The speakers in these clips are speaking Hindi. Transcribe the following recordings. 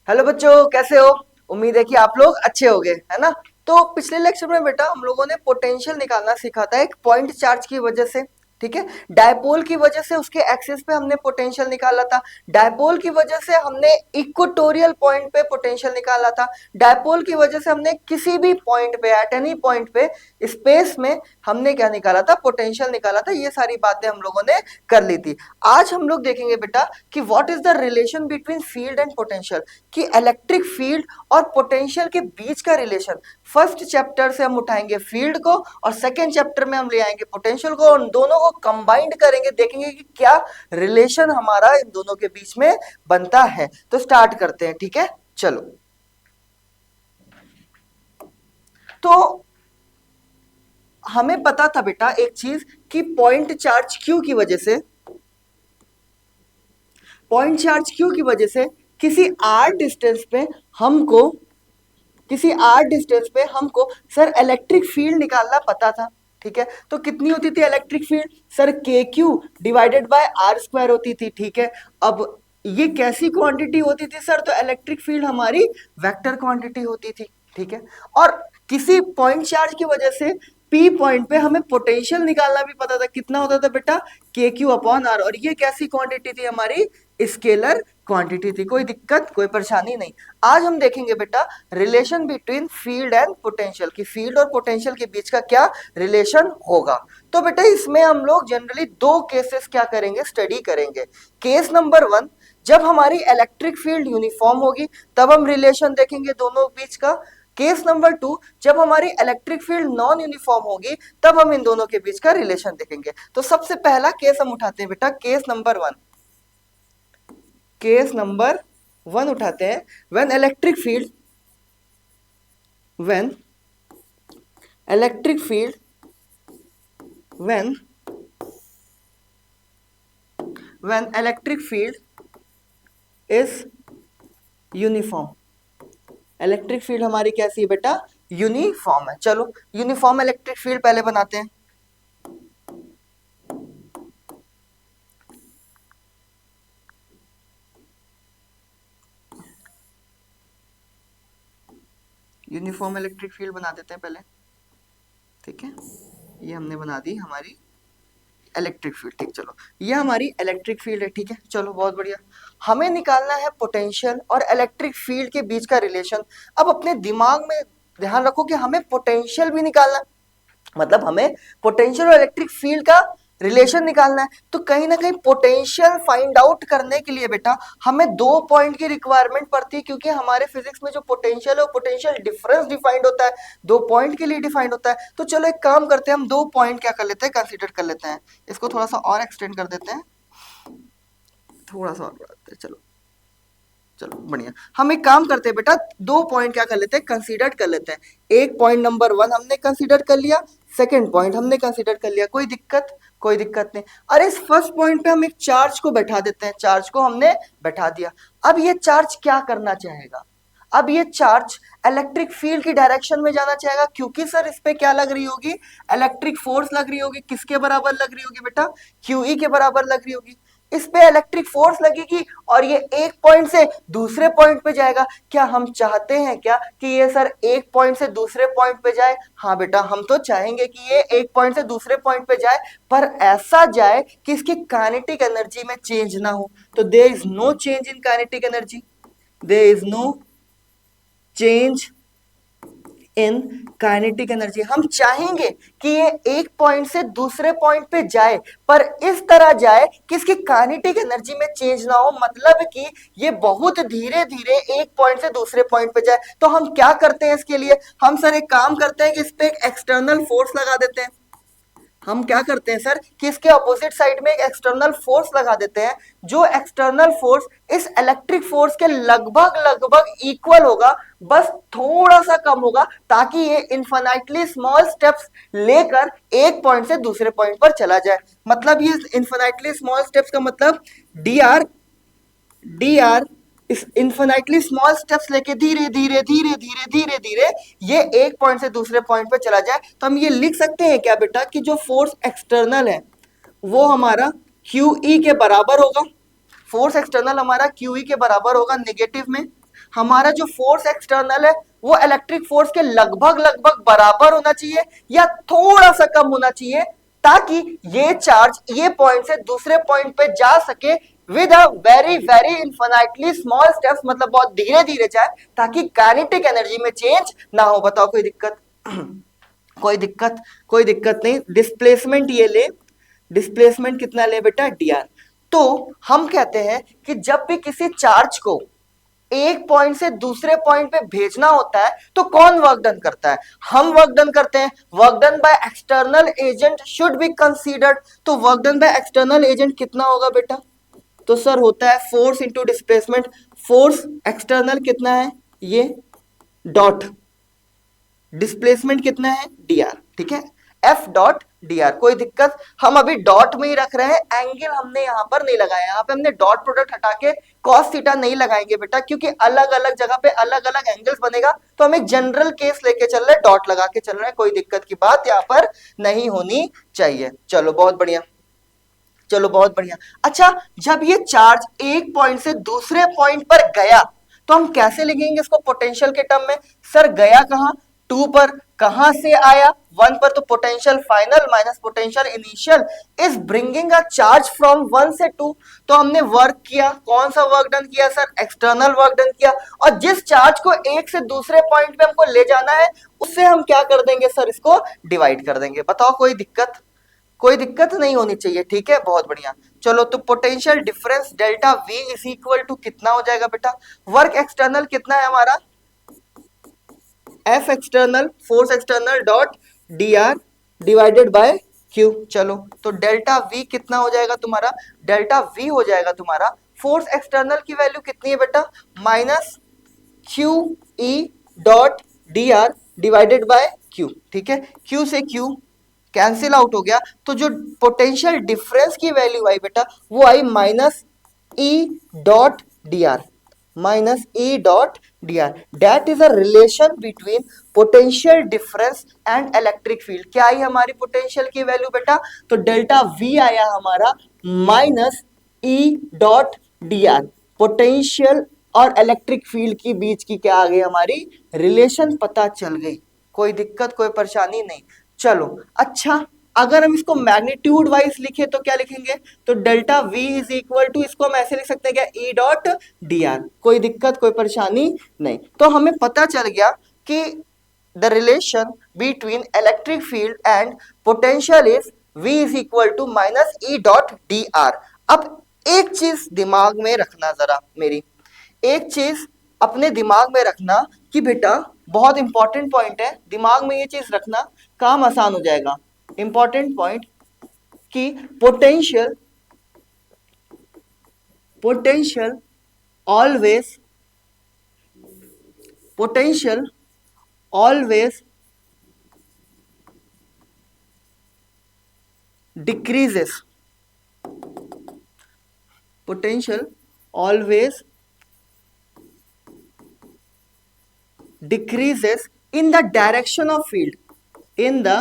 हेलो बच्चों, कैसे हो? उम्मीद है कि आप लोग अच्छे होंगे, है ना। तो पिछले लेक्चर में बेटा हम लोगों ने पोटेंशियल निकालना सीखा था एक पॉइंट चार्ज की वजह से। ठीक है। डायपोल की वजह से उसके एक्सिस पे हमने पोटेंशियल निकाला था। डायपोल की वजह से हमने इक्वेटोरियल पॉइंट पे पोटेंशियल निकाला था। डायपोल की वजह से हमने किसी भी पॉइंट पे, एट एनी पॉइंट पे स्पेस में हमने क्या निकाला था? पोटेंशियल निकाला था। ये सारी बातें हम लोगों ने कर ली थी। आज हम लोग देखेंगे बेटा कि what is the relation between field and potential, कि इलेक्ट्रिक फील्ड और पोटेंशियल के बीच का रिलेशन। फर्स्ट चैप्टर से हम उठाएंगे फील्ड को और सेकेंड चैप्टर में हम ले आएंगे पोटेंशियल को, और दोनों को कंबाइंड करेंगे, देखेंगे कि क्या रिलेशन हमारा इन दोनों के बीच में बनता है। तो स्टार्ट करते हैं, ठीक है, चलो। तो हमें पता था बेटा एक चीज, कि पॉइंट चार्ज क्यू की वजह से किसी आर डिस्टेंस पे हमको किसी आर डिस्टेंस पे हमको सर इलेक्ट्रिक फील्ड निकालना पता था। ठीक है। तो कितनी होती थी electric field? Sir K Q divided by R square होती थी। ठीक है। अब ये कैसी क्वांटिटी होती थी सर? तो इलेक्ट्रिक फील्ड हमारी वेक्टर क्वांटिटी होती थी। ठीक है। और किसी पॉइंट चार्ज की वजह से पी पॉइंट पे हमें पोटेंशियल निकालना भी पता था। कितना होता था बेटा? के क्यू अपॉन आर। और ये कैसी क्वांटिटी थी? हमारी स्केलर क्वांटिटी थी। कोई दिक्कत, कोई परेशानी नहीं। आज हम देखेंगे बेटा relation between field and potential, कि फील्ड और पोटेंशियल के बीच का क्या रिलेशन होगा। तो बेटा इसमें हम लोग जनरली दो केसेस क्या करेंगे? स्टडी करेंगे। केस नंबर वन, जब हमारी इलेक्ट्रिक फील्ड यूनिफॉर्म होगी तब हम रिलेशन देखेंगे दोनों बीच का। केस नंबर टू, जब हमारी इलेक्ट्रिक फील्ड नॉन यूनिफॉर्म होगी तब हम इन दोनों के बीच का रिलेशन देखेंगे। तो सबसे पहला केस हम उठाते हैं बेटा, case number one. Case number one उठाते हैं। When electric field when electric field when when electric field is uniform. Electric field हमारी कैसी है बेटा? यूनिफॉर्म है। चलो यूनिफॉर्म इलेक्ट्रिक फील्ड पहले बनाते हैं। यूनिफॉर्म इलेक्ट्रिक फील्ड बना देते हैं पहले। ठीक है, ये हमने बना दी हमारी इलेक्ट्रिक फील्ड। ठीक, चलो ये हमारी इलेक्ट्रिक फील्ड है। ठीक है, चलो बहुत बढ़िया। हमें निकालना है पोटेंशियल और इलेक्ट्रिक फील्ड के बीच का रिलेशन। अब अपने दिमाग में ध्यान रखो कि हमें पोटेंशियल भी निकालना है, मतलब हमें पोटेंशियल और इलेक्ट्रिक फील्ड का रिलेशन निकालना है। तो कहीं ना कहीं पोटेंशियल फाइंड आउट करने के लिए बेटा हमें दो पॉइंट की रिक्वायरमेंट पड़ती है, क्योंकि हमारे फिजिक्स में जो पोटेंशियल है वो पोटेंशियल डिफरेंस डिफाइंड होता है, दो पॉइंट के लिए डिफाइंड होता है। तो चलो एक काम करते हैं, हम दो पॉइंट क्या कर लेते हैं? कंसीडर कर लेते हैं। इसको थोड़ा सा और एक्सटेंड कर देते हैं, थोड़ा सा और बढ़ा देते हैं। चलो चलो बढ़िया। हम एक काम करते हैं बेटा, दो पॉइंट क्या कर लेते हैं? कंसीडर कर लेते हैं। एक पॉइंट नंबर वन हमने कंसीडर कर लिया, सेकंड पॉइंट हमने कंसीडर कर लिया। कोई दिक्कत? कोई दिक्कत नहीं। और इस फर्स्ट पॉइंट पे हम एक चार्ज को बैठा देते हैं। चार्ज को हमने बैठा दिया। अब ये चार्ज क्या करना चाहेगा? अब ये चार्ज इलेक्ट्रिक फील्ड की डायरेक्शन में जाना चाहेगा, क्योंकि सर इस पे क्या लग रही होगी? इलेक्ट्रिक फोर्स लग रही होगी। किसके बराबर लग रही होगी बेटा? क्यूई के बराबर लग रही होगी। इस पे इलेक्ट्रिक फोर्स लगेगी और ये एक पॉइंट से दूसरे पॉइंट पे जाएगा। क्या हम चाहते हैं क्या कि ये सर एक पॉइंट से दूसरे पॉइंट पे जाए? हाँ बेटा, हम तो चाहेंगे कि ये एक पॉइंट से दूसरे पॉइंट पे जाए, पर ऐसा जाए कि इसकी काइनेटिक एनर्जी में चेंज ना हो। तो there is no change in kinetic energy, there is no change in kinetic energy. हम चाहेंगे कि ये एक पॉइंट से दूसरे पॉइंट पे जाए, पर इस तरह जाए कि इसकी काइनेटिक एनर्जी में चेंज ना हो, मतलब कि ये बहुत धीरे धीरे एक पॉइंट से दूसरे पॉइंट पे जाए। तो हम क्या करते हैं इसके लिए? हम सर एक काम करते हैं कि इस पे एक एक्सटर्नल फोर्स लगा देते हैं। हम क्या करते हैं सर कि इसके ऑपोजिट साइड में एक एक्सटर्नल फोर्स लगा देते हैं, जो एक्सटर्नल फोर्स इस इलेक्ट्रिक फोर्स के लगभग लगभग इक्वल होगा, बस थोड़ा सा कम होगा, ताकि ये इन्फिनाइटली स्मॉल स्टेप्स लेकर एक पॉइंट से दूसरे पॉइंट पर चला जाए। मतलब ये इन्फिनाइटली स्मॉल स्टेप्स का मतलब डी आर इस इन्फिनाइटली स्मॉल स्टेप्स लेके धीरे धीरे धीरे धीरे धीरे धीरे ये एक पॉइंट से दूसरे पॉइंट पे चला जाए। तो हम ये लिख सकते हैं क्या बेटा कि जो फोर्स एक्सटर्नल है वो हमारा क्यू ई के बराबर होगा। फोर्स एक्सटर्नल हमारा क्यू ई के बराबर होगा नेगेटिव में। हमारा जो फोर्स एक्सटर्नल है वो इलेक्ट्रिक फोर्स के लगभग लगभग बराबर होना चाहिए या थोड़ा सा कम होना चाहिए, ताकि ये चार्ज ये पॉइंट से दूसरे पॉइंट पे जा सके with a very very infinitely small steps, मतलब बहुत धीरे धीरे जाए, ताकि काइनेटिक एनर्जी में चेंज ना हो। बताओ कोई दिक्कत? कोई दिक्कत? कोई दिक्कत नहीं। डिस्प्लेसमेंट ये ले, डिस्प्लेसमेंट कितना ले बेटा? dr। तो हम कहते हैं कि जब भी किसी चार्ज को एक पॉइंट से दूसरे पॉइंट पे भेजना होता है तो कौन वर्क डन करता है? हम वर्क डन करते हैं। Work done by external agent should be considered. तो work done by external agent कितना होगा बेटा? तो सर होता है force into displacement. Force external कितना है? ये डॉट, डिस्प्लेसमेंट कितना है? dr। ठीक है, F डॉट dr। कोई दिक्कत? हम अभी डॉट में ही रख रहे हैं, एंगल हमने यहां पर नहीं लगाया। यहां पे हमने डॉट प्रोडक्ट हटा के cos थीटा नहीं लगाएंगे बेटा, क्योंकि अलग अलग जगह पे अलग अलग एंगल्स बनेगा। तो हम एक जनरल केस लेके चल रहे हैं, डॉट लगा के चल रहे हैं। कोई दिक्कत की बात यहां पर नहीं होनी चाहिए। चलो बहुत बढ़िया, चलो बहुत बढ़िया। अच्छा, जब ये चार्ज एक पॉइंट से दूसरे पॉइंट पर गया तो हम कैसे लिखेंगे इसको पोटेंशियल के टर्म में? सर गया कहां? 2 पर। कहां से आया? 1 पर। तो potential final minus potential initial is bringing a charge from 1 से 2। तो हमने वर्क किया, कौन सा वर्क डन किया सर? एक्सटर्नल वर्क डन किया। और जिस चार्ज को एक से दूसरे पॉइंट पे हमको ले जाना है उससे हम क्या कर देंगे सर? इसको डिवाइड कर देंगे। बताओ कोई दिक्कत? कोई दिक्कत नहीं होनी चाहिए। ठीक है, बहुत बढ़िया। चलो, तो potential difference delta V is equal to कितना हो जाएगा बेटा? वर्क एक्सटर्नल कितना है हमारा? F external, force external dot dr divided by q। चलो, तो डेल्टा V कितना हो जाएगा तुम्हारा? डेल्टा V हो जाएगा तुम्हारा, फोर्स एक्सटर्नल की वैल्यू कितनी है बेटा? Minus Q E dot dr divided by q। ठीक है, q से q कैंसिल आउट हो गया, तो जो पोटेंशियल डिफरेंस की वैल्यू आई बेटा वो आई minus E dot D R, minus E dot D R. That is a relation between potential difference and electric field. क्या आई हमारी पोटेंशियल की वैल्यू बेटा? तो डेल्टा वी आया हमारा माइनस ई डॉट डी आर। पोटेंशियल और इलेक्ट्रिक फील्ड की बीच की क्या आ गई हमारी? रिलेशन पता चल गई। कोई दिक्कत, कोई परेशानी नहीं। चलो, अच्छा, अगर हम इसको मैग्नीट्यूड वाइज लिखे तो क्या लिखेंगे? तो delta V is equal to, इसको हम ऐसे लिख सकते हैं क्या? E dot D R. कोई दिक्कत, कोई परेशानी नहीं। तो हमें पता चल गया कि the relation between electric field and potential is V is equal to minus E dot D R. अब एक चीज दिमाग में रखना, जरा मेरी एक चीज अपने दिमाग में रखना कि बेटा बहुत इंपॉर्टेंट पॉइंट है, दिमाग में ये चीज रखना, काम आसान हो जाएगा। इंपॉर्टेंट पॉइंट कि potential, potential always, potential always decreases, potential always decreases in the direction of field, in the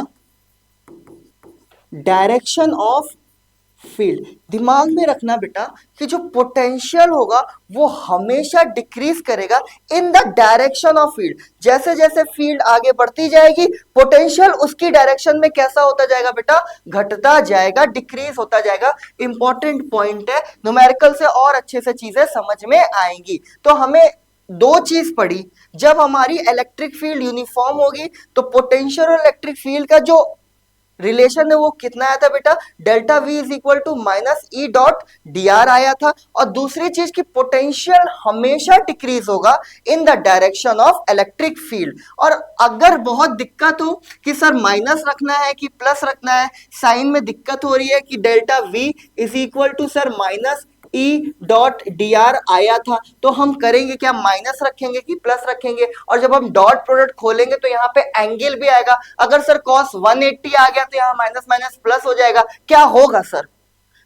direction of field. दिमाग में रखना बेटा कि जो पोटेंशियल होगा वो हमेशा डिक्रीज करेगा in the direction of field. जैसे जैसे फील्ड आगे बढ़ती जाएगी पोटेंशियल उसकी डायरेक्शन में कैसा होता जाएगा बेटा? घटता जाएगा, डिक्रीज होता जाएगा। इंपॉर्टेंट पॉइंट है, न्यूमेरिकल से और अच्छे से चीजें समझ में आएंगी। तो हमें दो चीज पड़ी, जब हमारी इलेक्ट्रिक फील्ड यूनिफॉर्म होगी तो पोटेंशियल और इलेक्ट्रिक फील्ड का जो रिलेशन है वो कितना आया था बेटा? Delta V is equal to minus E dot D R आया था। और दूसरी चीज की पोटेंशियल हमेशा डिक्रीज होगा in the direction of electric field. और अगर बहुत दिक्कत हो कि सर माइनस रखना है कि प्लस रखना है, साइन में दिक्कत हो रही है कि delta V is equal to sir minus E dot D R आया था, तो हम करेंगे क्या? माइनस रखेंगे कि प्लस रखेंगे? और जब हम डॉट प्रोडक्ट खोलेंगे तो यहाँ पे एंगल भी आएगा। अगर सर cos 180 आ गया तो यहाँ माइनस माइनस प्लस हो जाएगा। क्या होगा सर?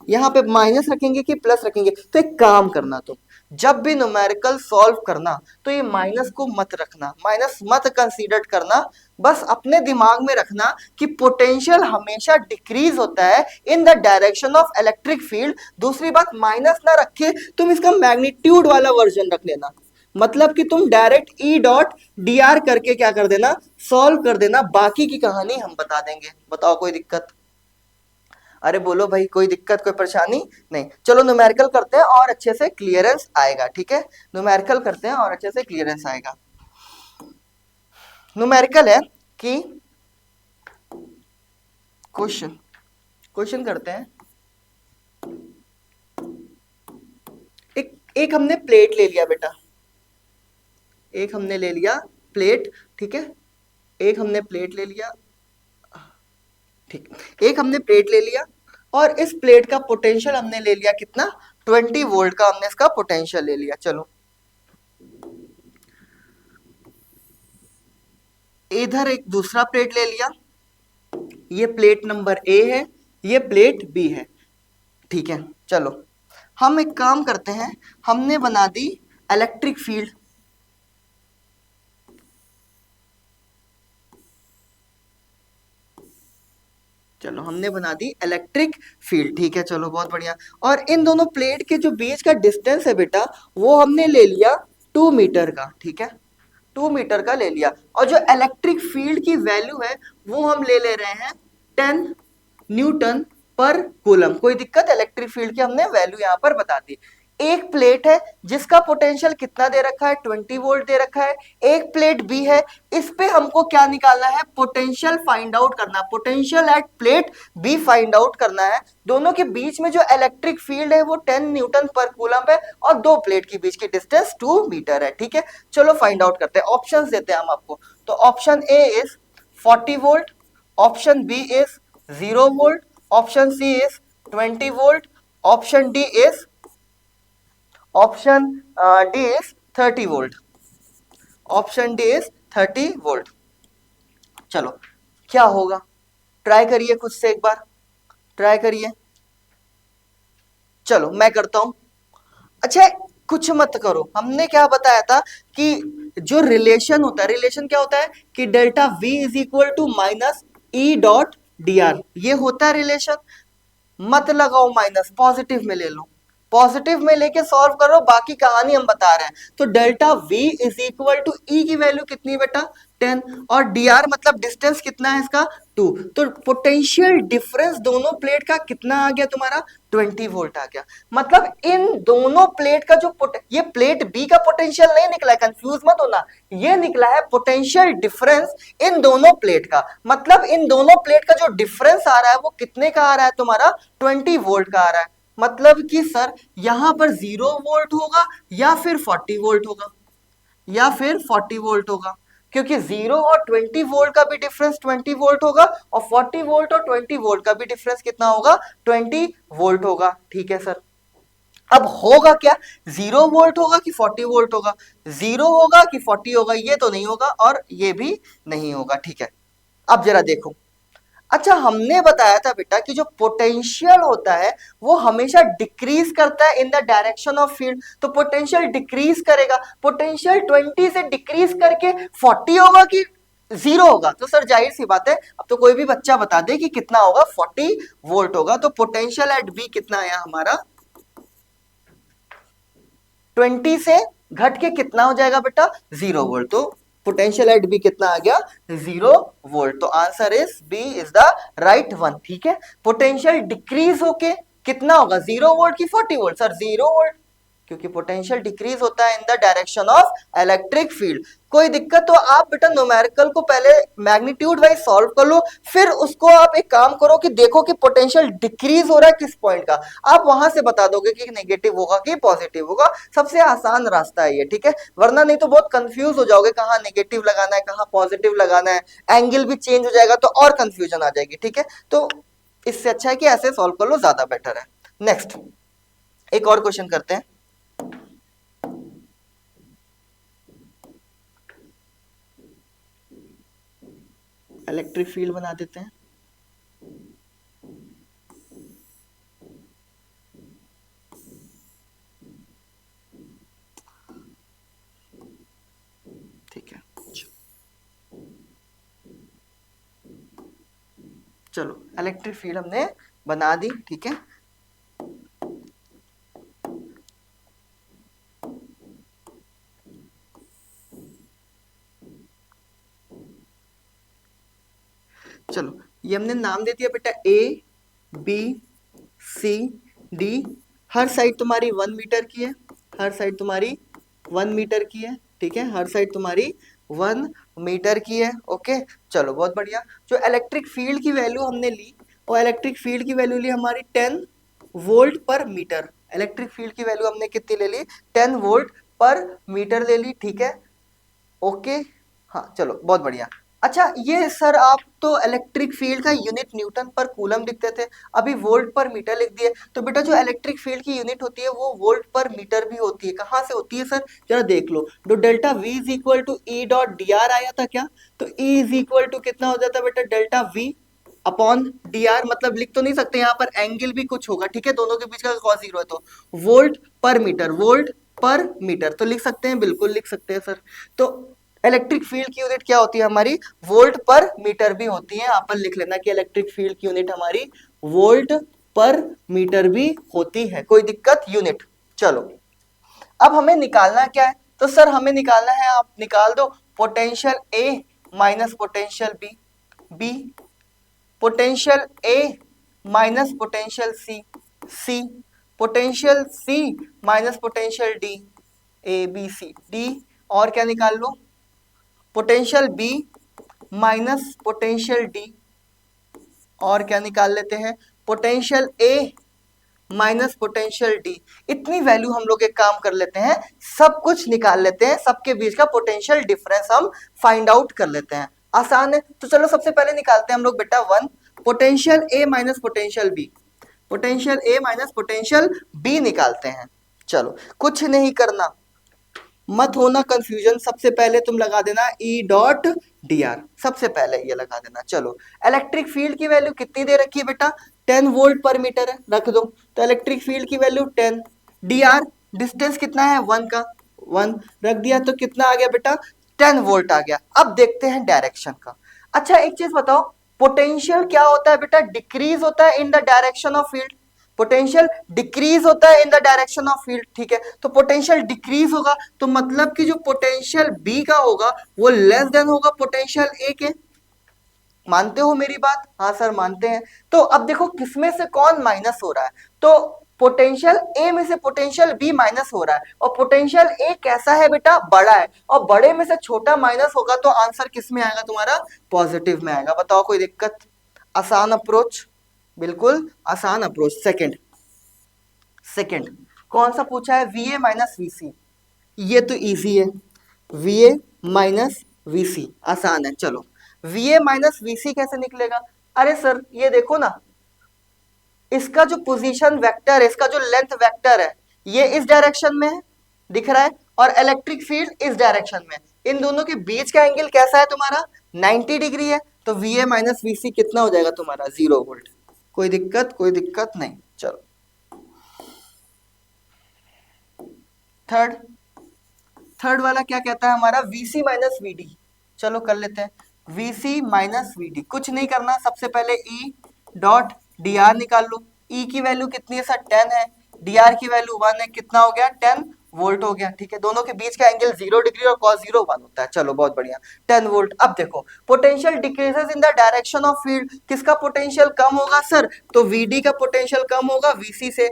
यहाँ पे माइनस रखेंगे कि प्लस रखेंगे? तो एक काम करना, तो जब भी न्यूमेरिकल सॉल्व करना तो ये माइनस को मत रखना, माइनस मत कंसीडर करना। बस अपने दिमाग में रखना कि पोटेंशियल हमेशा डिक्रीज होता है in the direction of electric field. दूसरी बात, माइनस ना रखे तुम इसका मैग्नीट्यूड वाला वर्जन रख लेना। मतलब कि तुम डायरेक्ट ई डॉट डी आर करके क्या कर देना, सॉल्व कर देना, बाकी की कहानी हम बता देंगे। बताओ कोई दिक्कत? अरे बोलो भाई, कोई दिक्कत कोई परेशानी? नहीं, चलो न्यूमेरिकल करते हैं और अच्छे से क्लियरेंस आएगा, ठीक है। न्यूमेरिकल करते हैं और अच्छे से क्लियरेंस आएगा। न्यूमेरिकल है कि क्वेश्चन क्वेश्चन करते हैं। एक एक हमने प्लेट ले लिया बेटा, एक हमने ले लिया प्लेट, ठीक है। एक हमने प्लेट ले लिया, ठीक। एक हमने प्लेट ले लिया और इस प्लेट का पोटेंशियल हमने ले लिया कितना, 20 वोल्ट का हमने इसका पोटेंशियल ले लिया। चलो, इधर एक दूसरा प्लेट ले लिया, ये प्लेट नंबर ए है, ये प्लेट बी है, ठीक है। चलो, हम एक काम करते हैं, हमने बना दी इलेक्ट्रिक फील्ड। चलो, हमने बना दी इलेक्ट्रिक फील्ड, ठीक है। चलो, बहुत बढ़िया। और इन दोनों प्लेट के जो बीच का डिस्टेंस है बेटा, वो हमने ले लिया 2 मीटर का, ठीक है। 2 मीटर का ले लिया। और जो इलेक्ट्रिक फील्ड की वैल्यू है वो हम ले ले रहे हैं 10 न्यूटन पर कूलम। कोई दिक्कत? इलेक्ट्रिक फील्ड की हमने वैल्यू यहां पर बता दी। एक प्लेट है जिसका पोटेंशियल कितना दे रखा है, 20 वोल्ट दे रखा है। एक प्लेट बी है, इस पे हमको क्या निकालना है, पोटेंशियल फाइंड आउट करना, potential at plate B find out करना है। दोनों के बीच में जो इलेक्ट्रिक फील्ड है वो 10 न्यूटन पर कूलम है और दो प्लेट के बीच की डिस्टेंस 2 मीटर है, ठीक है। चलो फाइंड आउट करते हैं, ऑप्शंस देते हैं हम आपको। तो option A is 40 volt, option B is 0 volt, option C is 20 volt, option D is option D is 30 volt, option D is 30 volt. चलो, क्या होगा, ट्राई करिए खुद से एक बार, ट्राई करिए। चलो मैं करता हूं। अच्छा, कुछ मत करो, हमने क्या बताया था कि जो रिलेशन होता है, रिलेशन क्या होता है कि delta V is equal to minus E dot D R, ये होता है रिलेशन। मत लगाओ माइनस, पॉजिटिव में ले लो, पॉजिटिव में लेके सॉल्व करो, बाकी कहानी हम बता रहे हैं। तो delta v is equal to E की वैल्यू कितनी बेटा, 10, और dr मतलब डिस्टेंस कितना है इसका, 2। तो पोटेंशियल डिफरेंस दोनों प्लेट का कितना आ गया तुम्हारा, 20 वोल्ट आ गया। मतलब इन दोनों प्लेट का जो ये प्लेट बी का पोटेंशियल नहीं निकला है, कंफ्यूज मत होना, ये निकला है पोटेंशियल डिफरेंस इन दोनों प्लेट का। मतलब इन दोनों प्लेट का जो डिफरेंस आ रहा है वो कितने का आ रहा है तुम्हारा, 20 वोल्ट का आ रहा है। मतलब कि सर यहां पर 0 वोल्ट होगा या फिर 40 वोल्ट होगा, या फिर 40 वोल्ट होगा, क्योंकि 0 और 20 वोल्ट का भी डिफरेंस 20 वोल्ट होगा और 40 वोल्ट और 20 वोल्ट का भी डिफरेंस कितना होगा, 20 वोल्ट होगा, ठीक है सर। अब होगा क्या, 0 वोल्ट होगा कि 40 वोल्ट होगा, 0 होगा कि 40 होगा, ये तो नहीं होगा और ये भी नहीं होगा, ठीक है। अब जरा देखो, अच्छा हमने बताया था बेटा कि जो पोटेंशियल होता है वो हमेशा डिक्रीज करता है in the direction of field, तो पोटेंशियल डिक्रीज करेगा, पोटेंशियल 20 से डिक्रीज करके 40 होगा कि 0 होगा, तो सर जाहिर सी बात है अब तो कोई भी बच्चा बता दे कि कितना होगा, 40 वोल्ट होगा। तो पोटेंशियल एट बी कितना आया हमारा, 20 से घट के कितना हो जाएगा बेटा, 0 वोल्ट। तो पोटेंशियल एट बी कितना आ गया, 0 वोल्ट। तो answer is B is the right one, ठीक है। पोटेंशियल डिक्रीज होके कितना होगा, 0 वोल्ट की 40 वोल्ट, सर 0 वोल्ट, क्योंकि पोटेंशियल डिक्रीज होता है in the direction of electric field. कोई दिक्कत तो आप बेटा न्यूमेरिकल को पहले मैग्नीट्यूड वाइज सॉल्व कर लो, फिर उसको आप एक काम करो कि देखो कि पोटेंशियल डिक्रीज हो रहा है किस पॉइंट का, आप वहां से बता दोगे कि नेगेटिव होगा कि पॉजिटिव होगा। सबसे आसान रास्ता है ये, ठीक है। वरना नहीं तो बहुत कंफ्यूज हो जाओगे, कहाँ नेगेटिव लगाना है कहाँ पॉजिटिव लगाना है, एंगल भी चेंज हो जाएगा तो और कंफ्यूजन आ जाएगी, ठीक है। तो इससे अच्छा है कि ऐसे सॉल्व कर लो, ज्यादा बेटर है। नेक्स्ट एक और क्वेश्चन करते हैं। इलेक्ट्रिक फील्ड बना देते हैं। ठीक है, चलो इलेक्ट्रिक फील्ड हमने बना दी, ठीक है। ये हमने नाम दे दिया बेटा ए बी सी डी। हर साइड तुम्हारी 1 मीटर की है, हर साइड तुम्हारी 1 मीटर की है, ठीक है, हर साइड तुम्हारी 1 मीटर की है। ओके चलो बहुत बढ़िया। जो इलेक्ट्रिक फील्ड की वैल्यू हमने ली, और इलेक्ट्रिक फील्ड की वैल्यू ली हमारी 10 वोल्ट पर मीटर। इलेक्ट्रिक फील्ड की वैल्यू हमने कितनी ले ली, 10 वोल्ट पर मीटर ले ली, ठीक है। ओके हाँ चलो बहुत बढ़िया। अच्छा ये सर आप तो इलेक्ट्रिक फील्ड का यूनिट न्यूटन पर कूलम लिखते थे, अभी वोल्ट पर मीटर लिख दिए। तो बेटा जो इलेक्ट्रिक फील्ड की यूनिट होती है वो वोल्ट पर मीटर भी होती है। कहाँ से होती है सर, जरा देख लो। तो delta V is equal to E dot D R आया था क्या, तो E इज इक्वल टू कितना हो जाता है बेटा, delta V upon D R. मतलब लिख तो नहीं सकते यहाँ पर, एंगल भी कुछ होगा, ठीक है, दोनों के बीच का कॉस जीरो है, तो वोल्ट पर मीटर, वोल्ट पर मीटर तो लिख सकते हैं, बिल्कुल लिख सकते हैं सर। तो इलेक्ट्रिक फील्ड की यूनिट क्या होती है हमारी, वोल्ट पर मीटर भी होती है। यहाँ पर लिख लेना कि इलेक्ट्रिक फील्ड की यूनिट हमारी वोल्ट पर मीटर भी होती है, कोई दिक्कत, यूनिट। चलो अब हमें निकालना क्या है, तो सर हमें निकालना है, आप निकाल दो, potential A minus potential B, B potential A minus potential C, C potential C minus potential D, A B C D. और क्या निकाल लो, potential B minus potential D. और क्या निकाल लेते हैं, potential A minus potential D. इतनी वैल्यू हम लोग एक काम कर लेते हैं, सब कुछ निकाल लेते हैं, सबके बीच का पोटेंशियल डिफरेंस हम फाइंड आउट कर लेते हैं, आसान है। तो चलो सबसे पहले निकालते हैं हम लोग बेटा 1 potential A minus potential B, potential A minus potential B निकालते हैं। चलो कुछ नहीं करना, मत होना कंफ्यूजन, सबसे पहले तुम लगा देना ई डॉट डी आर, सबसे पहले ये लगा देना। चलो इलेक्ट्रिक फील्ड की वैल्यू कितनी दे रखी है बेटा, 10 वोल्ट पर मीटर है, रख दो। तो इलेक्ट्रिक फील्ड की वैल्यू 10, डी आर डिस्टेंस कितना है 1 का, 1 रख दिया, तो कितना आ गया बेटा, 10 वोल्ट आ गया। अब देखते हैं डायरेक्शन का। अच्छा एक चीज बताओ, पोटेंशियल क्या होता है बेटा, डिक्रीज होता है in the direction of field, potential decrease होता है in the direction of field, ठीक है। तो पोटेंशियल डिक्रीज होगा, तो मतलब कि जो पोटेंशियल बी का होगा वो लेस देन होगा पोटेंशियल ए के। मानते हो मेरी बात, हाँ सर मानते हैं। तो अब देखो किसमें से कौन माइनस हो रहा है, तो पोटेंशियल ए में से पोटेंशियल बी माइनस हो रहा है, और पोटेंशियल ए कैसा है बेटा, बड़ा है, और बड़े में से छोटा माइनस होगा, तो आंसर किस में आएगा तुम्हारा, पॉजिटिव में आएगा। बताओ कोई दिक्कत, आसान अप्रोच, बिल्कुल आसान अप्रोच। सेकंड, सेकंड कौन सा पूछा है, वीए माइनस वीसी, ये तो इजी है, वीए माइनस वीसी आसान है। चलो वीए माइनस वीसी कैसे निकलेगा, अरे सर ये देखो ना, इसका जो पोजीशन वेक्टर है, इसका जो लेंथ वेक्टर है, ये इस डायरेक्शन में है, दिख रहा है, और इलेक्ट्रिक फील्ड इस डायरेक्शन में, इन दोनों के बीच का एंगल कैसा है तुम्हारा, 90 डिग्री है। तो वीए माइनस वीसी कितना हो जाएगा तुम्हारा, 0 वोल्ट। कोई दिक्कत, कोई दिक्कत नहीं। चलो थर्ड, थर्ड वाला क्या कहता है हमारा, VC माइनस VD। चलो कर लेते हैं, VC माइनस VD, कुछ नहीं करना, सबसे पहले E डॉट डी आर निकाल लो। E की वैल्यू कितनी है सर, 10 है, डी आर की वैल्यू 1 है, कितना हो गया, 10 वोल्ट हो गया, ठीक है। दोनों के बीच का एंगल 0 डिग्री और cos 0 1 होता है। चलो बहुत बढ़िया, 10 वोल्ट। अब देखो potential decreases in the direction of field, किसका पोटेंशियल कम होगा सर, तो VD का पोटेंशियल कम होगा VC से,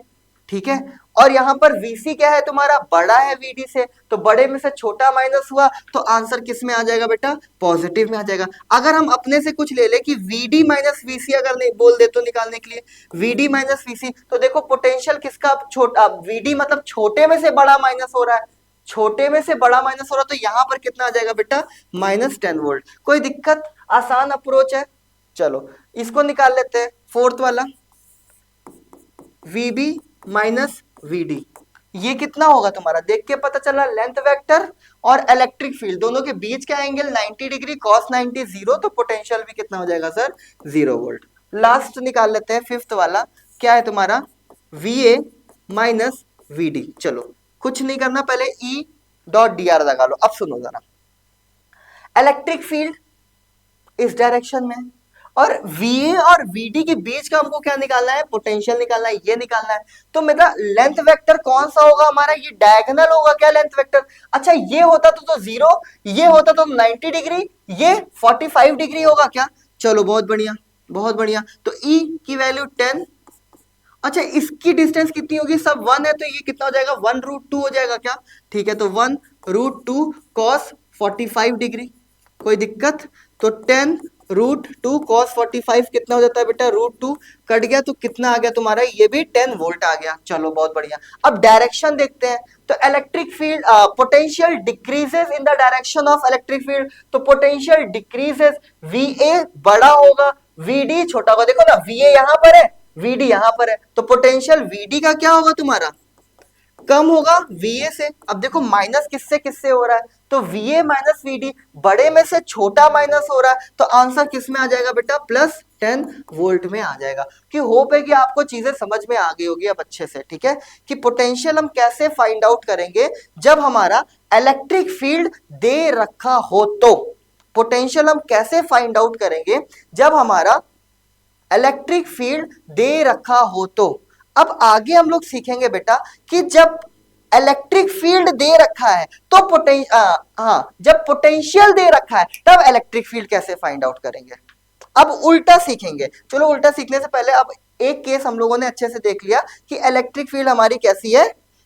ठीक है। और यहाँ पर VC क्या है तुम्हारा, बड़ा है VD से, तो बड़े में से छोटा माइनस हुआ, तो आंसर किस में आ जाएगा बेटा, पॉजिटिव में आ जाएगा। अगर हम अपने से कुछ ले ले कि VD माइनस VC अगर नहीं बोल दे तो निकालने के लिए, VD माइनस VC, तो देखो पोटेंशियल किसका छोटा, VD मतलब छोटे में से बड़ा माइनस हो रहा है, छोटे में से बड़ा माइनस हो रहा है, तो यहाँ पर कितना आ जाएगा बेटा, -10 वोल्ट। कोई दिक्कत, आसान अप्रोच है। चलो इसको निकाल लेते हैं, फोर्थ वाला, VB माइनस VD, ये कितना होगा तुम्हारा, देख के पता चला, लेंथ वेक्टर और इलेक्ट्रिक फील्ड दोनों के बीच का एंगल 90 डिग्री, cos 90 0, तो पोटेंशियल भी कितना हो जाएगा सर, 0 वोल्ट। लास्ट निकाल लेते हैं, फिफ्थ वाला क्या है तुम्हारा, VA माइनस VD। चलो कुछ नहीं करना, पहले E डॉट डी आर लगा लो। अब सुनो जरा, इलेक्ट्रिक फील्ड इस डायरेक्शन में, और VA और VD के बीच का हमको क्या निकालना है, पोटेंशियल निकालना है, ये निकालना है। तो मेरा लेंथ वेक्टर कौन सा होगा हमारा, ये डायगोनल होगा क्या लेंथ वेक्टर, अच्छा ये होता तो 0, ये होता तो 90 डिग्री, ये 45 डिग्री होगा क्या। चलो बहुत बढ़िया, बहुत बढ़िया। तो E की वैल्यू 10। अच्छा, इसकी डिस्टेंस कितनी होगी, सब 1 है तो ये कितना हो जाएगा, 1√2 हो जाएगा क्या? ठीक है, तो 1√2 cos 45 डिग्री, कोई दिक्कत? तो 10√2 cos 45 कितना हो जाता है बेटा, √2 कट गया तो कितना आ गया तुम्हारा, ये भी 10 वोल्ट आ गया। चलो बहुत बढ़िया। अब डायरेक्शन देखते हैं। तो electric field potential decreases in the direction of electric field. तो पोटेंशियल डिक्रीजेस, VA बड़ा होगा, VD छोटा होगा। देखो ना, VA यहां पर है, VD यहां पर है, तो पोटेंशियल VD का क्या होगा तुम्हारा, कम होगा VA से। अब देखो माइनस किससे किससे हो रहा है, तो VA माइनस VD, बड़े में से छोटा माइनस हो रहा है, तो आंसर किस में आ जाएगा बेटा, +10 वोल्ट में आ जाएगा। कि होप है कि आपको चीजें समझ में आ गई होगी अब अच्छे से, ठीक है। कि पोटेंशियल हम कैसे फाइंड आउट करेंगे, जब हमारा इलेक्ट्रिक फील्ड दे रखा हो तो। पोटेंशियल हम कैसे फाइंड आउट करेंगे, जब हमारा इलेक्ट्रिक फील्ड दे रखा हो तो। अब आगे हम लोग सीखेंगे बेटा कि जब इलेक्ट्रिक फील्ड दे रखा है तो जब पोटेंशियल दे रखा है तब इलेक्ट्रिक फील्ड कैसे फाइंड आउट करेंगे। अब उल्टा सीखेंगे। चलो उल्टा सीखने से पहले अब एक केस हम लोगों ने अच्छे से देख लिया कि इलेक्ट्रिक फील्ड हमारी कैसी है,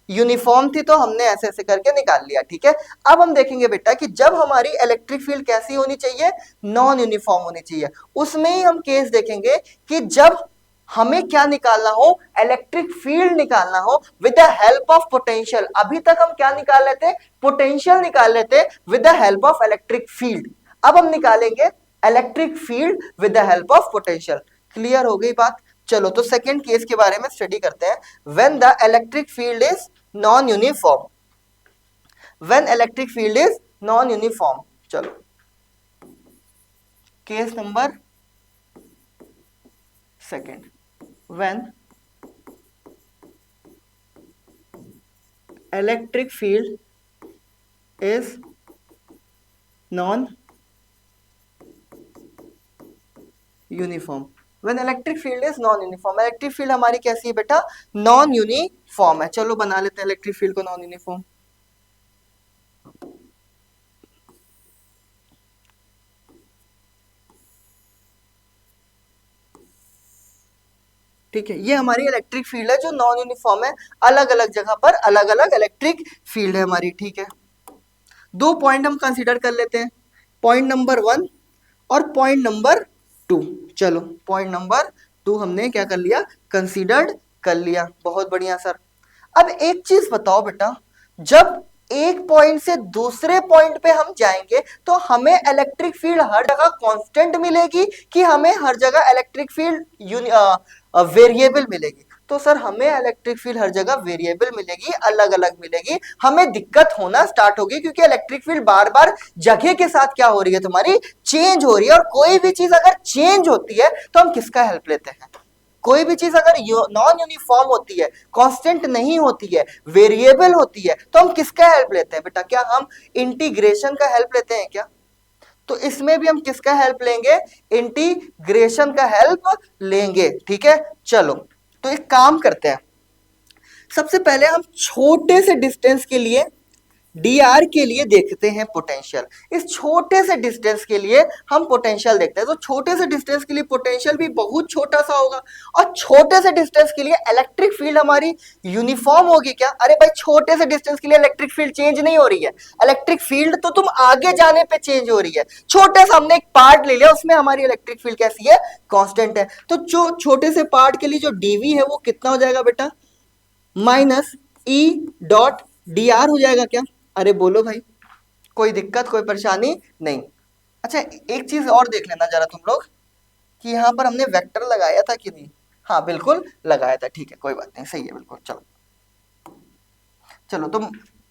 यूनिफॉर्म थी, तो हमने ऐसे ऐसे करके निकाल लिया, ठीक है। अब हम देखेंगे बेटा कि जब हमारी इलेक्ट्रिक फील्ड कैसी होनी चाहिए, नॉन यूनिफॉर्म होनी चाहिए। उसमें ही हम केस देखेंगे कि जब हमें क्या निकालना हो, इलेक्ट्रिक फील्ड निकालना हो with the help of potential. अभी तक हम क्या निकाल लेते, पोटेंशियल निकाल लेते with the help of electric field. अब हम निकालेंगे electric field with the help of potential. Clear हो गई बात? चलो तो सेकंड केस के बारे में स्टडी करते हैं। When the electric field is non uniform, when electric field is non uniform. चलो case number second, when electric field is non uniform। when electric field is non uniform, electric field हमारी कैसी है बेटा, नॉन यूनिफॉर्म है। चलो बना लेते हैं इलेक्ट्रिक फील्ड को नॉन यूनिफॉर्म। ठीक है, ये हमारी इलेक्ट्रिक फील्ड है जो नॉन यूनिफॉर्म है, अलग अलग जगह पर अलग अलग इलेक्ट्रिक फील्ड है हमारी, ठीक है। दो पॉइंट हम कंसीडर कर लेते हैं, पॉइंट नंबर 1 और पॉइंट नंबर 2। चलो पॉइंट नंबर 2 हमने क्या कर लिया, कंसीडर्ड कर लिया। बहुत बढ़िया सर। अब एक चीज बताओ बेटा, जब एक पॉइंट से दूसरे पॉइंट पे हम जाएंगे तो हमें इलेक्ट्रिक फील्ड हर जगह कांस्टेंट मिलेगी कि हमें हर जगह इलेक्ट्रिक फील्ड वेरिएबल मिलेगी? तो सर हमें इलेक्ट्रिक फील्ड हर जगह वेरिएबल मिलेगी, अलग अलग मिलेगी। हमें दिक्कत होना स्टार्ट होगी क्योंकि इलेक्ट्रिक फील्ड बार बार जगह के साथ क्या हो रही है तुम्हारी, चेंज हो रही है। और कोई भी चीज अगर चेंज होती है तो हम किसका हेल्प लेते हैं, कोई भी चीज अगर नॉन यूनिफॉर्म होती है, कांस्टेंट नहीं होती है, वेरिएबल होती है, तो हम किसका हेल्प लेते हैं बेटा, क्या हम इंटीग्रेशन का हेल्प लेते हैं क्या? तो इसमें भी हम किसका हेल्प लेंगे, इंटीग्रेशन का हेल्प लेंगे, ठीक है। चलो तो एक काम करते हैं, सबसे पहले हम छोटे से डिस्टेंस के लिए dr के लिए देखते हैं पोटेंशियल। इस छोटे से डिस्टेंस के लिए हम पोटेंशियल देखते हैं। तो छोटे से डिस्टेंस के लिए पोटेंशियल भी बहुत छोटा सा होगा, और छोटे से डिस्टेंस के लिए इलेक्ट्रिक फील्ड हमारी यूनिफॉर्म होगी क्या? अरे भाई छोटे से डिस्टेंस के लिए इलेक्ट्रिक फील्ड चेंज नहीं हो रही है, इलेक्ट्रिक फील्ड तो तुम आगे जाने पे चेंज हो रही है। छोटे से हमने एक पार्ट ले लिया, उसमें हमारी इलेक्ट्रिक फील्ड कैसी है, कॉन्स्टेंट है। तो जो छोटे से पार्ट के लिए जो dv है वो कितना हो जाएगा बेटा, -E.dr हो जाएगा क्या? अरे बोलो भाई, कोई दिक्कत कोई परेशानी नहीं? अच्छा एक चीज और देख लेना जरा तुम लोग कि यहाँ पर हमने वेक्टर लगाया था कि नहीं। हाँ बिल्कुल लगाया था, ठीक है कोई बात नहीं, सही है बिल्कुल। चलो चलो तो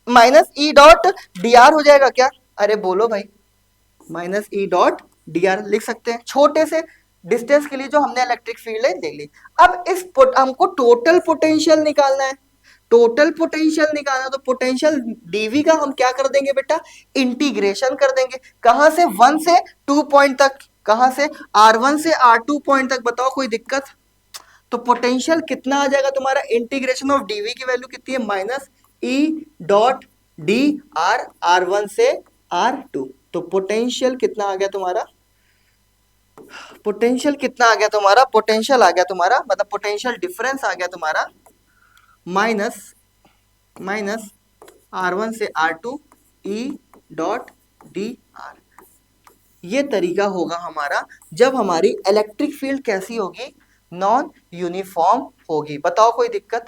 -E.dr हो जाएगा क्या? अरे बोलो भाई, -E.dr लिख सकते हैं। छोटे से डिस्टेंस के लिए जो हमने इलेक्ट्रिक फील्ड है देख ली। अब हमको टोटल पोटेंशियल निकालना है। टोटल पोटेंशियल निकालना, तो पोटेंशियल dv का हम क्या कर देंगे बेटा, इंटीग्रेशन कर देंगे। कहां से, 1 से 2 पॉइंट तक, कहां से, r1 से r2 पॉइंट तक। बताओ कोई दिक्कत? तो पोटेंशियल कितना आ जाएगा तुम्हारा, इंटीग्रेशन ऑफ dv की वैल्यू कितनी है, -E.dr r1 से r2। तो पोटेंशियल कितना आ गया तुम्हारा, पोटेंशियल कितना आ गया तुम्हारा, पोटेंशियल आ गया तुम्हारा, मतलब पोटेंशियल डिफरेंस आ गया तुम्हारा माइनस माइनस R1 से R2 E dot D R. ये तरीका होगा हमारा जब हमारी इलेक्ट्रिक फील्ड कैसी होगी, नॉन यूनिफॉर्म होगी। बताओ कोई दिक्कत,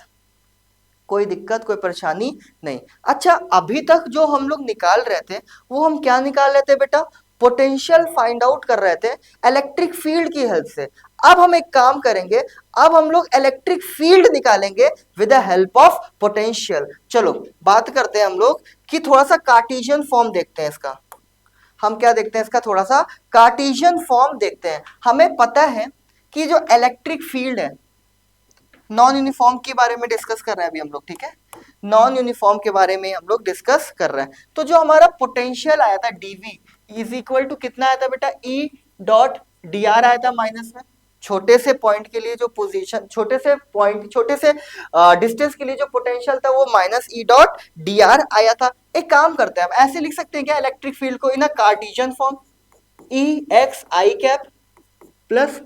कोई दिक्कत, कोई परेशानी नहीं। अच्छा, अभी तक जो हम लोग निकाल रहे थे वो हम क्या निकाल रहे थे बेटा, पोटेंशियल फाइंड आउट कर रहे थे इलेक्ट्रिक फील्ड की हेल्प से। अब हम एक काम करेंगे, अब हम लोग इलेक्ट्रिक फील्ड निकालेंगे with the help of potential. चलो बात करते हैं हम लोग कि थोड़ा सा कार्टेशियन फॉर्म देखते हैं इसका। हम क्या देखते हैं इसका, थोड़ा सा कार्टेशियन फॉर्म देखते हैं। हमें पता है कि जो इलेक्ट्रिक फील्ड है, नॉन यूनिफॉर्म के बारे में डिस्कस कर रहे हैं अभी हम लोग, ठीक है, नॉन यूनिफॉर्म के बारे में हम लोग डिस्कस कर रहे हैं। तो जो हमारा पोटेंशियल आया था डीवी इज इक्वल टू कितना आया था बेटा, ई डॉट डी आर आया था माइनस में। छोटे से पॉइंट के लिए जो पोजीशन, छोटे से पॉइंट, छोटे से डिस्टेंस के लिए जो पोटेंशियल था वो माइनस ई डॉट डी आर आया था। एक काम करते हैं, हम ऐसे लिख सकते हैं क्या इलेक्ट्रिक फील्ड को इन अ Cartesian form, E x i cap plus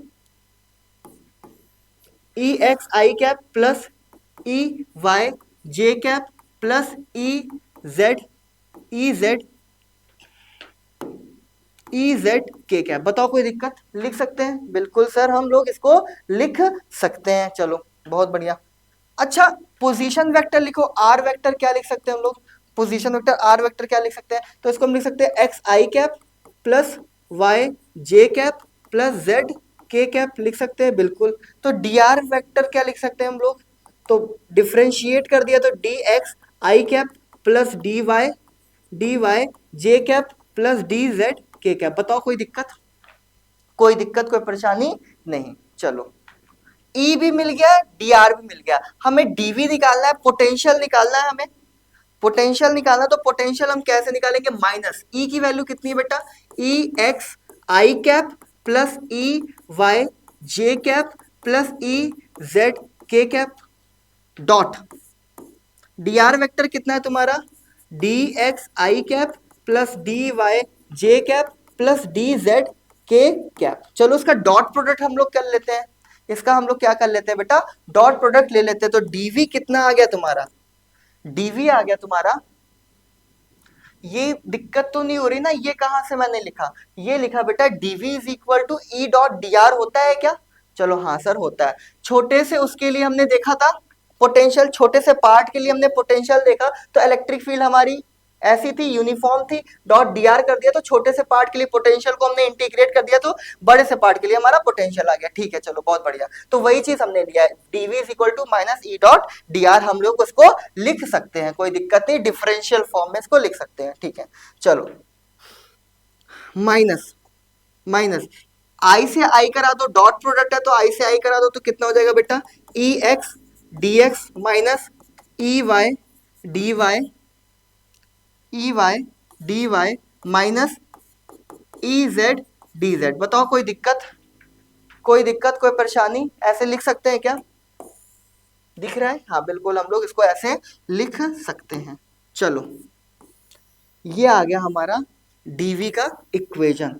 E x i cap plus e y j cap plus e z के कैप। बताओ कोई दिक्कत, लिख सकते हैं? बिल्कुल सर, हम लोग इसको लिख सकते हैं। चलो बहुत बढ़िया। अच्छा, पोजीशन वेक्टर लिखो, आर वेक्टर क्या लिख सकते हैं हम लोग, पोजीशन वेक्टर आर वेक्टर क्या लिख सकते हैं, तो इसको हम लिख सकते हैं x i cap plus Y j cap plus Z के कैप, लिख सकते हैं बिल्कुल। तो डी आर वेक्टर क्या लिख सकते हैं हम लोग, तो डिफ्रेंशिएट कर दिया तो D x i cap plus D Y j cap plus D Z के कैप। बताओ कोई दिक्कत, कोई दिक्कत, कोई परेशानी नहीं। चलो ई भी मिल गया, डी आर भी मिल गया, हमें डीवी निकालना है, पोटेंशियल निकालना है हमें, पोटेंशियल निकालना। तो पोटेंशियल हम कैसे निकालेंगे, माइनस ई की वैल्यू कितनी है बेटा, E x i cap plus e y j cap plus e z के cap dot D R vector कितना है तुम्हारा, D x i cap plus D Y j cap plus D Z के कैप। चलो इसका डॉट प्रोडक्ट हम लोग कर लेते हैं, इसका हम लोग क्या कर लेते हैं बेटा, डॉट प्रोडक्ट ले लेते हैं। तो डीवी कितना आ गया तुम्हारा, डीवी आ गया तुम्हारा, ये दिक्कत तो नहीं हो रही ना, ये कहां से मैंने लिखा, ये लिखा बेटा DV is equal to E dot D R होता है क्या, चलो हाँ सर होता है। छोटे से उसके लिए हमने देखा था पोटेंशियल, छोटे से पार्ट के लिए हमने पोटेंशियल देखा, तो इलेक्ट्रिक फील्ड हमारी ऐसी थी, यूनिफॉर्म थी, डॉट डी आर कर दिया तो छोटे से पार्ट के लिए पोटेंशियल को हमने इंटीग्रेट कर दिया तो बड़े से पार्ट के लिए हमारा पोटेंशियल आ गया। ठीक है चलो बहुत बढ़िया, तो वही चीज हमने लिया है, DV is equal to minus E dot D R, हम लोग उसको लिख सकते हैं, कोई दिक्कत नहीं, डिफरेंशियल फॉर्म में इसको लिख सकते हैं। ठीक है चलो, माइनस माइनस आई से आई करा दो, डॉट प्रोडक्ट है तो आई से आई करा दो, तो कितना हो जाएगा बेटा, E X D X minus ई वाई डी वाई माइनस ई जेड डी जेड। बताओ कोई दिक्कत, कोई दिक्कत, कोई परेशानी, ऐसे लिख सकते हैं क्या, दिख रहा है, हाँ बिल्कुल हम लोग इसको ऐसे लिख सकते हैं। चलो ये आ गया हमारा डीवी का इक्वेशन,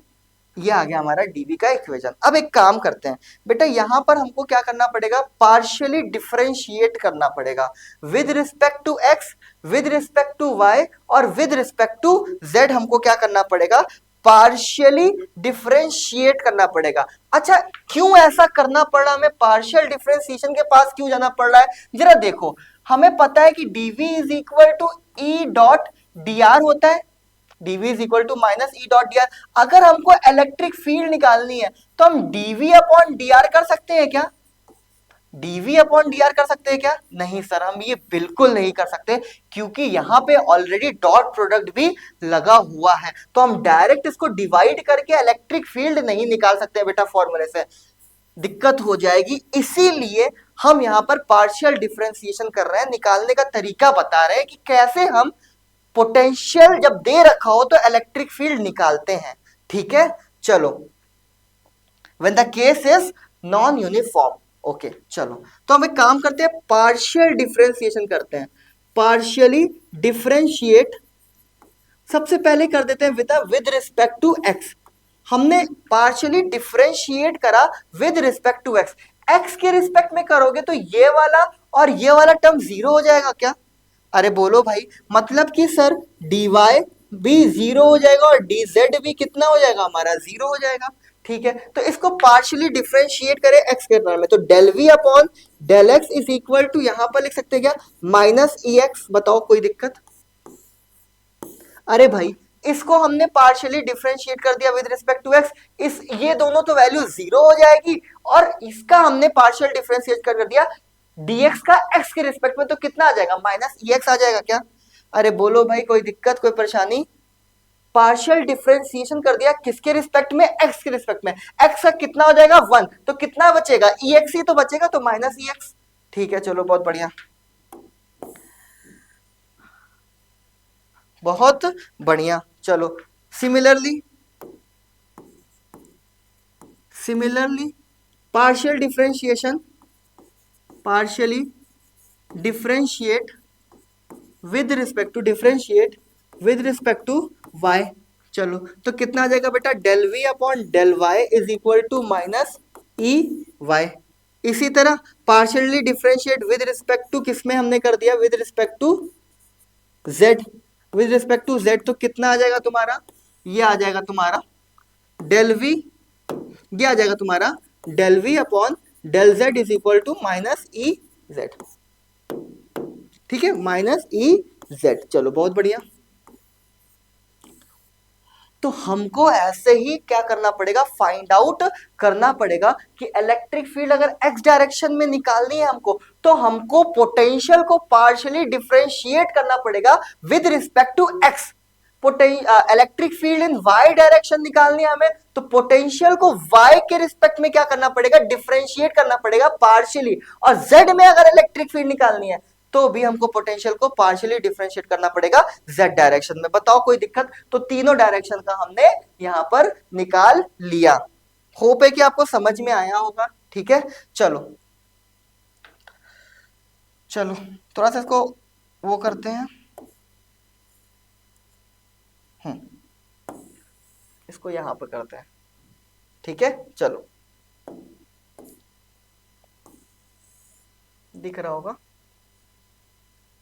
ये आ गया हमारा डीवी का इक्वेशन। अब एक काम करते हैं बेटा, यहां पर हमको क्या करना पड़ेगा, पार्शियली डिफरेंशिएट करना पड़ेगा with respect to x, with respect to y और विद रिस्पेक्ट टू जेड। हमको क्या करना पड़ेगा, पार्शियली डिफरेंशिएट करना पड़ेगा। अच्छा क्यों ऐसा करना पड़ रहा, हमें पार्शियल डिफरेंशिएशन के पास क्यों जाना पड़ रहा है, जरा देखो, हमें पता है कि dv is equal to E dot D R होता है, dv is equal to minus E dot D r. अगर हमको इलेक्ट्रिक फील्ड निकालनी है तो हम dv अपॉन डी आर कर सकते हैं क्या, dv अपॉन डी आर कर सकते हैं क्या, नहीं सर हम ये बिल्कुल नहीं कर सकते, क्योंकि यहां पे ऑलरेडी डॉट प्रोडक्ट भी लगा हुआ है, तो हम डायरेक्ट इसको डिवाइड करके इलेक्ट्रिक फील्ड नहीं निकाल सकते बेटा, फॉर्मूले से दिक्कत हो जाएगी। इसीलिए हम यहां पर पार्शियल डिफरेंशिएशन कर रहे हैं, निकालने का तरीका बता रहे हैं कि कैसे हम पोटेंशियल जब दे रखा हो तो इलेक्ट्रिक फील्ड निकालते हैं। ठीक है चलो, when the case is non uniform. Okay चलो, तो हम एक काम करते हैं, पार्शियल डिफरेंशिएशन करते हैं, पार्शियली डिफरेंशिएट सबसे पहले कर देते हैं विद रिस्पेक्ट टू एक्स। हमने पार्शियली डिफरेंशिएट करा with respect to x. X के रिस्पेक्ट में करोगे तो ये वाला और ये वाला टर्म जीरो हो जाएगा क्या? अरे बोलो भाई, मतलब कि सर dy भी जीरो हो जाएगा और dz भी कितना हो जाएगा हमारा, जीरो हो जाएगा। ठीक है, तो इसको पार्शियली डिफरेंशिएट करें एक्स के टर्म में, तो del v upon del x is equal to, यहां पर लिख सकते हैं क्या, माइनस ई एक्स। बताओ कोई दिक्कत? अरे भाई, इसको हमने पार्शियली डिफरेंशिएट कर दिया विद रिस्पेक्ट टू एक्स, इस ये दोनों तो वैल्यू जीरो हो जाएगी, और इसका हमने पार्शियल डिफरेंशिएट कर दिया dx का x के रिस्पेक्ट में, तो कितना आ जाएगा, माइनस ई एक्स आ जाएगा क्या? अरे बोलो भाई, कोई दिक्कत, कोई परेशानी? पार्शियल डिफरेंशिएशन कर दिया किसके रिस्पेक्ट में, x के रिस्पेक्ट में। x का कितना हो जाएगा, 1, तो कितना बचेगा, ई एक्स ही तो बचेगा, तो माइनस ई एक्स। ठीक है, चलो बहुत बढ़िया, बहुत बढ़िया। चलो similarly, similarly partial differentiation, partially differentiate with respect to, differentiate with respect to y। चलो तो कितना आ जाएगा बेटा, del v upon del y is equal to minus E y. इसी तरह partially differentiate with respect to किसमें हमने कर दिया, with respect to z, with respect to z, तो कितना आ जाएगा तुम्हारा, ये आ जाएगा तुम्हारा डेल v, ये आ जाएगा तुम्हारा del v upon del z is equal to minus E z. ठीक है, माइनस ई जेड। चलो बहुत बढ़िया, तो हमको ऐसे ही क्या करना पड़ेगा, फाइंड आउट करना पड़ेगा कि इलेक्ट्रिक फील्ड अगर एक्स डायरेक्शन में निकालनी है हमको, तो हमको पोटेंशियल को पार्शियली डिफरेंशिएट करना पड़ेगा with respect to x. Electric field in y direction निकालनी है हमें, तो पोटेंशियल को वाई के रिस्पेक्ट में क्या करना पड़ेगा, डिफरेंशिएट करना पड़ेगा पार्शियली। और जेड में अगर इलेक्ट्रिक फील्ड निकालनी है तो भी हमको पोटेंशियल को पार्शियली डिफरेंशिएट करना पड़ेगा जेड डायरेक्शन में। बताओ कोई दिक्कत? तो तीनों डायरेक्शन का हमने यहां पर निकाल लिया। होप है कि आपको समझ में आया होगा। ठीक है, चलो चलो थोड़ा सा इसको वो करते हैं, इसको यहां पर करते हैं। ठीक है, चलो दिख रहा होगा,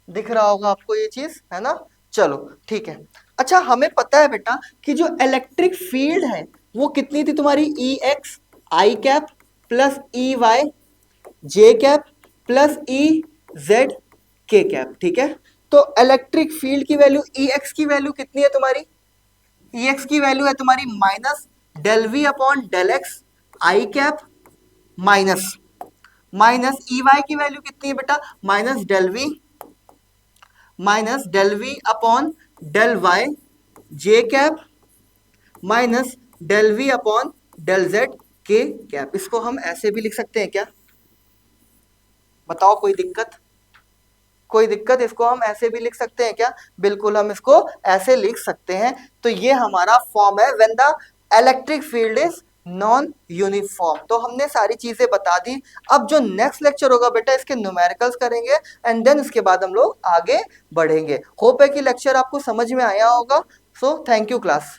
दिख रहा होगा आपको ये चीज, है ना? चलो ठीक है। अच्छा, हमें पता है बेटा कि जो इलेक्ट्रिक फील्ड है वो कितनी थी तुम्हारी, e x i cap plus e y j cap plus e z के कैप। ठीक है, तो इलेक्ट्रिक फील्ड की वैल्यू, ई एक्स की वैल्यू कितनी है तुम्हारी, ई एक्स की वैल्यू है तुम्हारी minus del v upon del x i cap minus, minus E y की वैल्यू कितनी है बेटा, minus del v upon del y j cap minus del v upon del z के कैप। इसको हम ऐसे भी लिख सकते हैं क्या? बताओ कोई दिक्कत? कोई दिक्कत? इसको हम ऐसे भी लिख सकते हैं क्या? बिल्कुल, हम इसको ऐसे लिख सकते हैं। तो ये हमारा फॉर्म है when the electric field is non uniform. तो हमने सारी चीजें बता दी। अब जो नेक्स्ट लेक्चर होगा बेटा, इसके न्यूमेरिकल्स करेंगे एंड देन इसके बाद हम लोग आगे बढ़ेंगे। होप है कि लेक्चर आपको समझ में आया होगा। So thank you class.